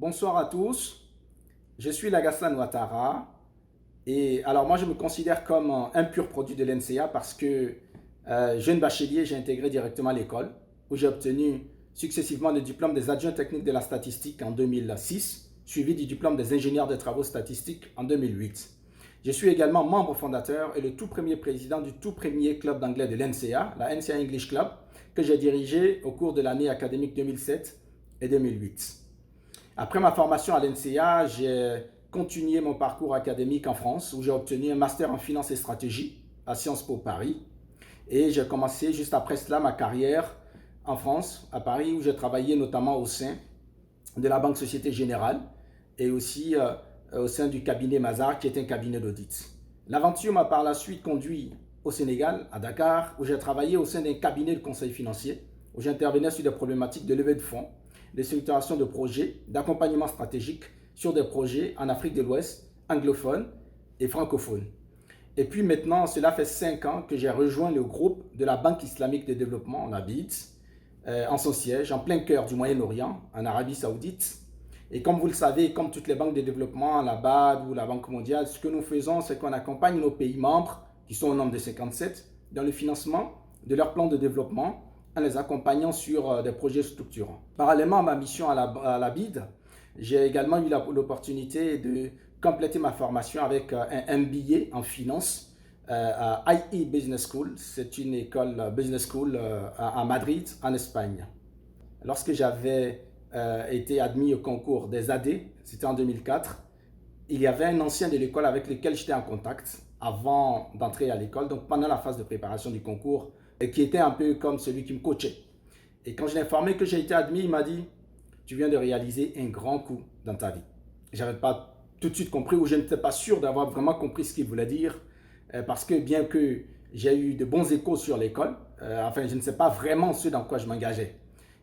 Bonsoir à tous, je suis Lagaslan Ouattara et alors moi je me considère comme un pur produit de l'NCA parce que jeune bachelier, j'ai intégré directement l'école où j'ai obtenu successivement le diplôme des adjoints techniques de la statistique en 2006, suivi du diplôme des ingénieurs de travaux statistiques en 2008. Je suis également membre fondateur et le tout premier président du tout premier club d'anglais de l'NCA, la NCA English Club, que j'ai dirigé au cours de l'année académique 2007 et 2008. Après ma formation à l'NCA, j'ai continué mon parcours académique en France où j'ai obtenu un master en finance et stratégie à Sciences Po Paris. Et j'ai commencé juste après cela ma carrière en France, à Paris, où j'ai travaillé notamment au sein de la Banque Société Générale et aussi au sein du cabinet Mazars, qui est un cabinet d'audit. L'aventure m'a par la suite conduit au Sénégal, à Dakar, où j'ai travaillé au sein d'un cabinet de conseil financier, où j'intervenais sur des problématiques de levée de fonds, de structuration de projets, d'accompagnement stratégique sur des projets en Afrique de l'Ouest, anglophone et francophone. Et puis maintenant, cela fait 5 ans que j'ai rejoint le groupe de la Banque islamique de développement, la BID, en son siège, en plein cœur du Moyen-Orient, en Arabie Saoudite. Et comme vous le savez, comme toutes les banques de développement, la BAD ou la Banque mondiale, ce que nous faisons, c'est qu'on accompagne nos pays membres, qui sont au nombre de 57, dans le financement de leur plan de développement, en les accompagnant sur des projets structurants. Parallèlement à ma mission à la BID, j'ai également eu l'opportunité de compléter ma formation avec un MBA en finance à IE Business School. C'est une école business school à Madrid, en Espagne. Lorsque j'avais été admis au concours des AD, c'était en 2004, il y avait un ancien de l'école avec lequel j'étais en contact avant d'entrer à l'école, donc pendant la phase de préparation du concours, et qui était un peu comme celui qui me coachait. Et quand je l'ai informé que j'ai été admis, il m'a dit: tu viens de réaliser un grand coup dans ta vie. Je n'avais pas tout de suite compris, ou je n'étais pas sûr d'avoir vraiment compris ce qu'il voulait dire, parce que bien que j'ai eu de bons échos sur l'école, enfin je ne sais pas vraiment ce dans quoi je m'engageais.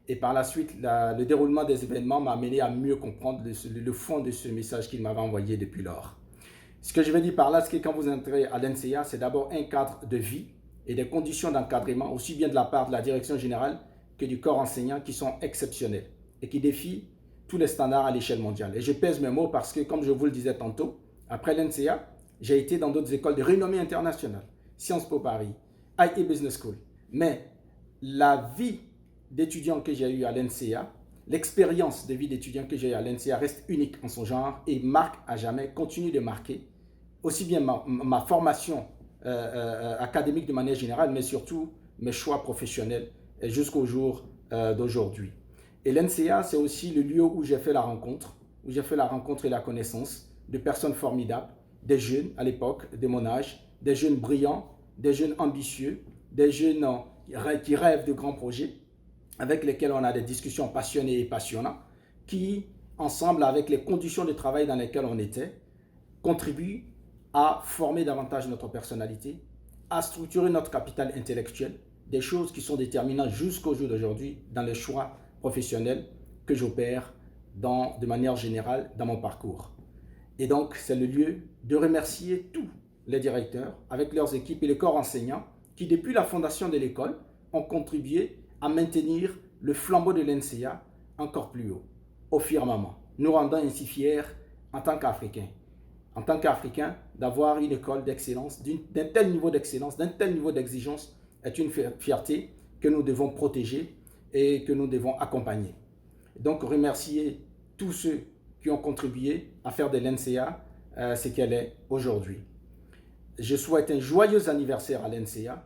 Et par la suite, le déroulement des événements m'a amené à mieux comprendre le fond de ce message qu'il m'avait envoyé depuis lors. Ce que je veux dire par là, c'est que quand vous entrez à l'NCA, c'est d'abord un cadre de vie et des conditions d'encadrement, aussi bien de la part de la direction générale que du corps enseignant, qui sont exceptionnelles et qui défient tous les standards à l'échelle mondiale. Et je pèse mes mots parce que, comme je vous le disais tantôt, après l'NCA, j'ai été dans d'autres écoles de renommée internationale, Sciences Po Paris, IE Business School. Mais la vie d'étudiant que j'ai eu à l'NCA, l'expérience de vie d'étudiant que j'ai eu à l'NCA reste unique en son genre et marque à jamais, continue de marquer aussi bien ma formation académique de manière générale, mais surtout mes choix professionnels jusqu'au jour d'aujourd'hui. Et l'NCA, c'est aussi le lieu où j'ai fait la rencontre, et la connaissance de personnes formidables, des jeunes à l'époque de mon âge, des jeunes brillants, des jeunes ambitieux, des jeunes qui rêvent de grands projets, avec lesquels on a des discussions passionnées et passionnantes, qui, ensemble avec les conditions de travail dans lesquelles on était, contribuent à former davantage notre personnalité, à structurer notre capital intellectuel, des choses qui sont déterminantes jusqu'au jour d'aujourd'hui dans les choix professionnels que j'opère de manière générale dans mon parcours. Et donc, c'est le lieu de remercier tous les directeurs avec leurs équipes et les corps enseignants qui, depuis la fondation de l'école, ont contribué à maintenir le flambeau de l'NCA encore plus haut, au firmament, nous rendant ainsi fiers en tant qu'Africains, d'avoir une école d'excellence, d'un tel niveau d'excellence, d'un tel niveau d'exigence, est une fierté que nous devons protéger et que nous devons accompagner. Donc, remercier tous ceux qui ont contribué à faire de l'NCA ce qu'elle est aujourd'hui. Je souhaite un joyeux anniversaire à l'NCA.